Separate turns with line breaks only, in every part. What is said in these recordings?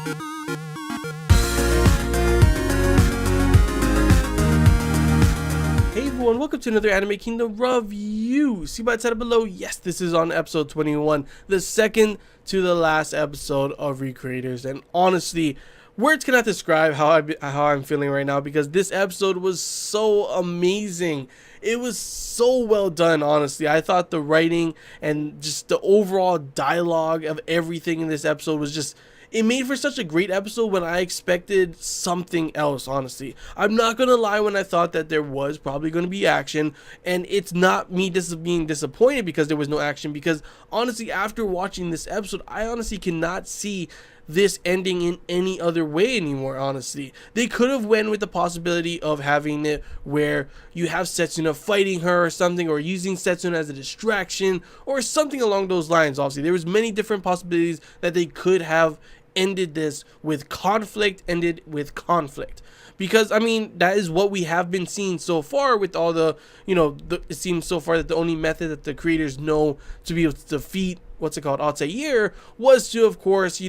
Hey everyone, welcome to another Anime Kingdom review. See by the title below, yes, this is on episode 21, the second to the last episode of Recreators. And honestly, words cannot describe how I'm feeling right now, because this episode was so amazing. It was so well done, honestly. I thought the writing and just the overall dialogue of everything in this episode was just, it made for such a great episode when I expected something else, honestly. I'm not gonna lie when I thought that there was probably gonna be action, and it's not me being disappointed because there was no action, because honestly, after watching this episode, I honestly cannot see this ending in any other way anymore. Honestly, they could have went with the possibility of having it where you have Setsuna fighting her or something, or using Setsuna as a distraction or something along those lines. Obviously, there was many different possibilities that they could have ended this with ended with conflict, because I mean, that is what we have been seeing so far with all the, it seems so far that the only method that the creators know to be able to defeat Altair was to, of course,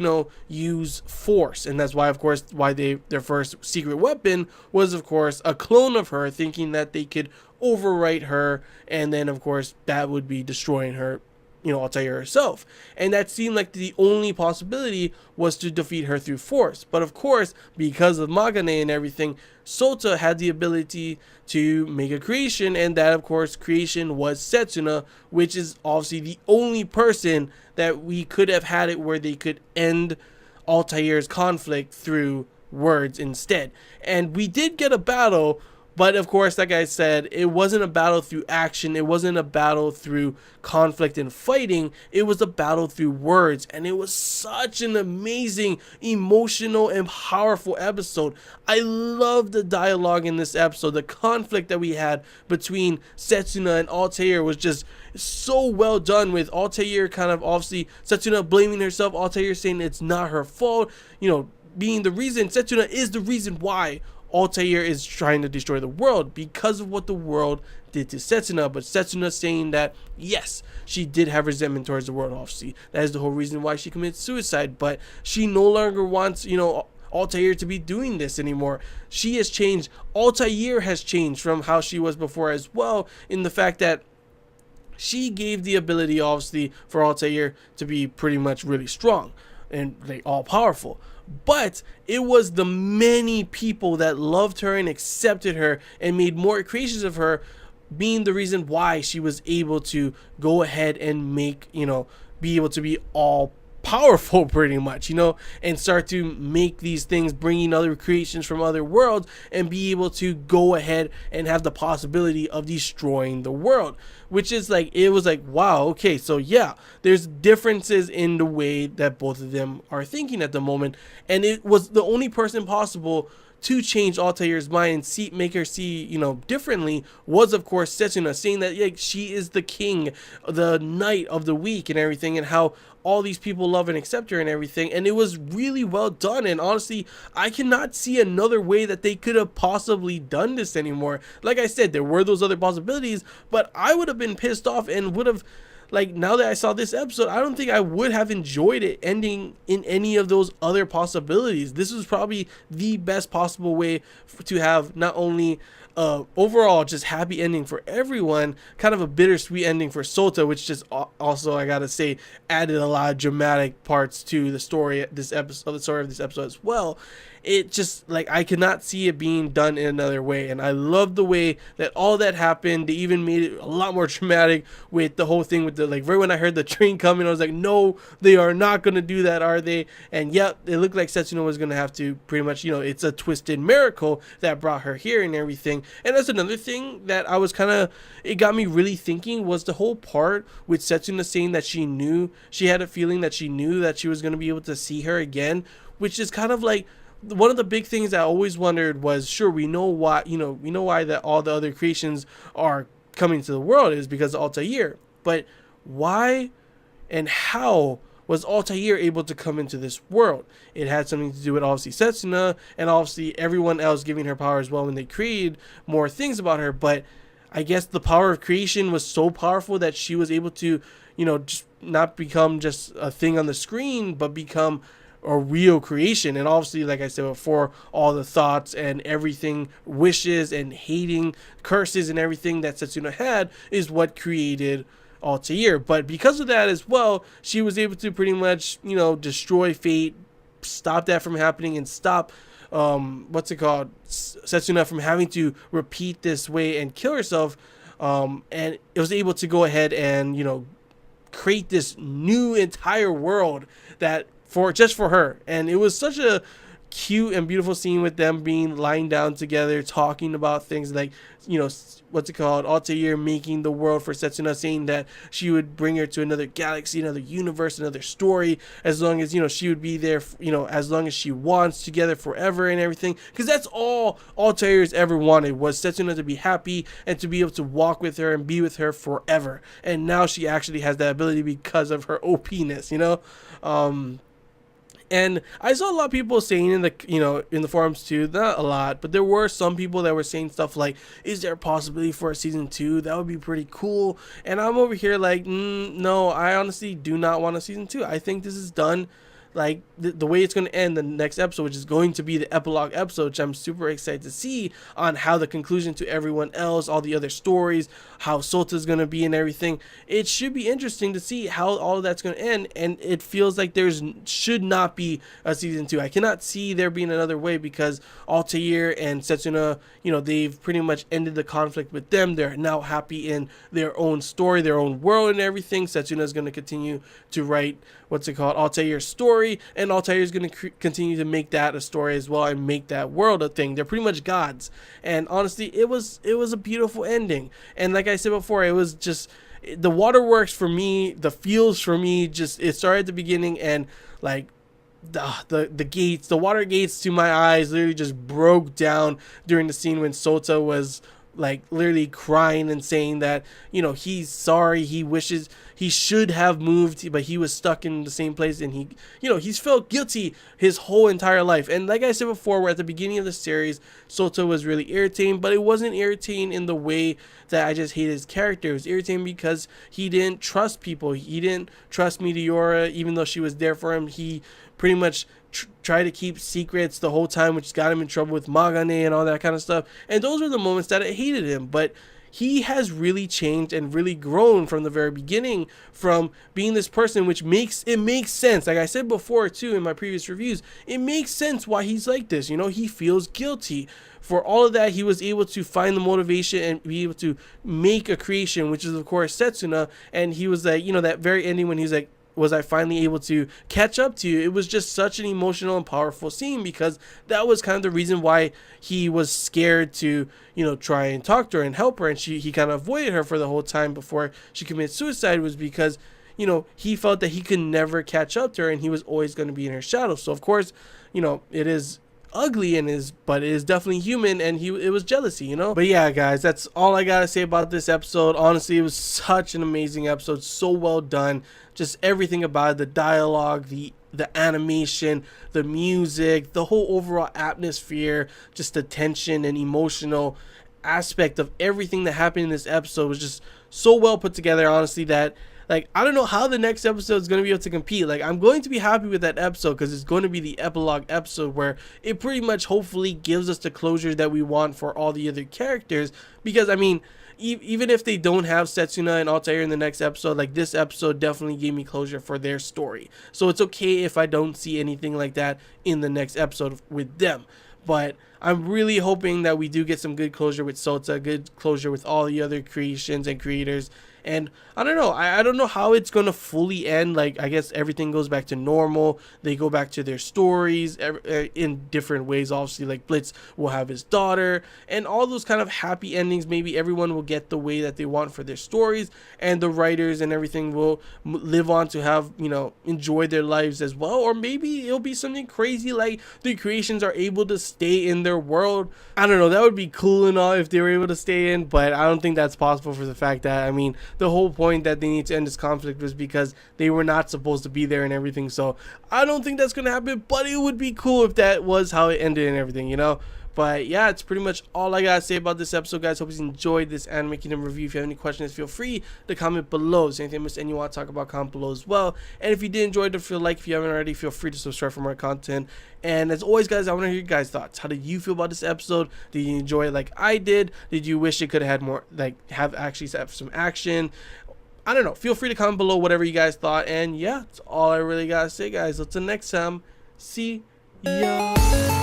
use force. And that's why, of course, their first secret weapon was, of course, a clone of her, thinking that they could overwrite her, and then, of course, that would be destroying her, Altair herself. And that seemed like the only possibility was to defeat her through force. But of course, because of Magane and everything, Sota had the ability to make a creation, and that, of course, creation was Setsuna, which is obviously the only person that we could have had it where they could end Altair's conflict through words instead. And we did get a battle, but of course, like I said, it wasn't a battle through action. It wasn't a battle through conflict and fighting. It was a battle through words. And it was such an amazing, emotional, and powerful episode. I love the dialogue in this episode. The conflict that we had between Setsuna and Altair was just so well done, with Altair kind of obviously Setsuna blaming herself, Altair saying it's not her fault, being the reason. Setsuna is the reason why Altair is trying to destroy the world, because of what the world did to Setsuna. But Setsuna saying that, yes, she did have resentment towards the world, obviously. That is the whole reason why she committed suicide. But she no longer wants, Altair to be doing this anymore. She has changed. Altair has changed from how she was before as well, in the fact that she gave the ability, obviously, for Altair to be pretty much really strong and all powerful. But it was the many people that loved her and accepted her and made more creations of her being the reason why she was able to go ahead and make, be able to be all powerful pretty much, and start to make these things, bringing other creations from other worlds, and be able to go ahead and have the possibility of destroying the world, which is it was wow, okay, so yeah, there's differences in the way that both of them are thinking at the moment. And it was the only person possible to change Altair's mind and make her see, differently, was, of course, Setsuna, saying that she is the king, the knight of the week and everything, and how all these people love and accept her and everything. And it was really well done. And honestly, I cannot see another way that they could have possibly done this anymore. Like I said, there were those other possibilities, but I would have been pissed off and would have, now that I saw this episode, I don't think I would have enjoyed it ending in any of those other possibilities. This was probably the best possible way to have not only overall just happy ending for everyone, kind of a bittersweet ending for Sota, which just also, I gotta say, added a lot of dramatic parts to the story of this episode as well. It just, I cannot see it being done in another way. And I love the way that all that happened. They even made it a lot more dramatic with the whole thing with the, right when I heard the train coming, I was like, no, they are not going to do that, are they? And yet it looked like Setsuna was going to have to pretty much, it's a twisted miracle that brought her here and everything. And that's another thing that I was it got me really thinking, was the whole part with Setsuna saying that she had a feeling that she knew that she was going to be able to see her again, which is kind of one of the big things I always wondered was, sure, we know why that all the other creations are coming to the world is because of Altair, but why and how was Altair able to come into this world? It had something to do with obviously Setsuna and obviously everyone else giving her power as well when they created more things about her. But I guess the power of creation was so powerful that she was able to, just not become just a thing on the screen, but become a real creation. And obviously, like I said before, all the thoughts and everything, wishes and hating, curses and everything that Setsuna had is what created Altair. But because of that as well, she was able to pretty much, destroy fate, stop that from happening, and stop Setsuna from having to repeat this way and kill herself. And it was able to go ahead and create this new entire world that for her. And it was such a cute and beautiful scene with them being lying down together, talking about things like, Altair making the world for Setsuna, saying that she would bring her to another galaxy, another universe, another story, as long as, she would be there, as long as she wants, together forever and everything. Because that's all Altair's ever wanted, was Setsuna to be happy and to be able to walk with her and be with her forever. And now she actually has that ability because of her OP-ness, And I saw a lot of people saying in the forums too, not a lot, but there were some people that were saying stuff like, is there a possibility for a season 2? That would be pretty cool. And I'm over here like, no, I honestly do not want a season 2. I think this is done. Like the way it's going to end the next episode, which is going to be the epilogue episode, which I'm super excited to see on how the conclusion to everyone else, all the other stories, how Sota's going to be and everything. It should be interesting to see how all of that's going to end. And it feels like should not be a season 2. I cannot see there being another way, because Altair and Setsuna, they've pretty much ended the conflict with them. They're now happy in their own story, their own world and everything. Setsuna is going to continue to write Altair's story, and Altair is going to continue to make that a story as well and make that world a thing. They're pretty much gods. And honestly, it was a beautiful ending. And like I said before, it was just the waterworks for me, the feels for me, just it started at the beginning, and like the gates, the water gates to my eyes literally just broke down during the scene when Sota was like literally crying and saying that he's sorry, he wishes he should have moved, but he was stuck in the same place, and he's felt guilty his whole entire life. And like I said before, we're at the beginning of the series, Sota was really irritating, but it wasn't irritating in the way that I just hated his character. It was irritating because he didn't trust people. He didn't trust Meteora, even though she was there for him. He pretty much try to keep secrets the whole time, which got him in trouble with Magane and all that kind of stuff. And those were the moments that I hated him. But he has really changed and really grown from the very beginning, from being this person, which makes sense. Like I said before too in my previous reviews, it makes sense why he's like this. He feels guilty. For all of that, he was able to find the motivation and be able to make a creation, which is of course Setsuna. And he was like, that very ending when he's like, was I finally able to catch up to you? It was just such an emotional and powerful scene, because that was kind of the reason why he was scared to, try and talk to her and help her. And he kind of avoided her for the whole time before she committed suicide, was because, he felt that he could never catch up to her and he was always going to be in her shadow. So of course, it is ugly but it is definitely human, and it was jealousy. But yeah, guys, that's all I gotta say about this episode. Honestly, it was such an amazing episode, so well done, just everything about it, the dialogue, the animation, the music, the whole overall atmosphere, just the tension and emotional aspect of everything that happened in this episode was just so well put together, honestly, that I don't know how the next episode is going to be able to compete. I'm going to be happy with that episode, because it's going to be the epilogue episode where it pretty much hopefully gives us the closure that we want for all the other characters. Because, I mean, even if they don't have Setsuna and Altair in the next episode, this episode definitely gave me closure for their story. So it's okay if I don't see anything like that in the next episode with them. But I'm really hoping that we do get some good closure with Sota, good closure with all the other creations and creators. And I don't know. I don't know how it's going to fully end. I guess everything goes back to normal. They go back to their stories in different ways. Obviously, Blitz will have his daughter and all those kind of happy endings. Maybe everyone will get the way that they want for their stories, and the writers and everything will live on to have, enjoy their lives as well. Or maybe it'll be something crazy like the creations are able to stay in their world. I don't know. That would be cool and all if they were able to stay in, but I don't think that's possible for the fact that, I mean, the whole point that they need to end this conflict was because they were not supposed to be there and everything. So I don't think that's going to happen, but it would be cool if that was how it ended and everything, But yeah, it's pretty much all I gotta say about this episode, guys. Hope you enjoyed this Anime Kingdom review. If you have any questions, feel free to comment below. Is anything I missed and you want to talk about, comment below as well. And if you did enjoy it, feel like, if you haven't already, feel free to subscribe for more content. And as always, guys, I want to hear your guys' thoughts. How did you feel about this episode? Did you enjoy it like I did? Did you wish it could have had more, like, have some action? I don't know. Feel free to comment below whatever you guys thought. And yeah, that's all I really gotta say, guys. Until next time, see ya.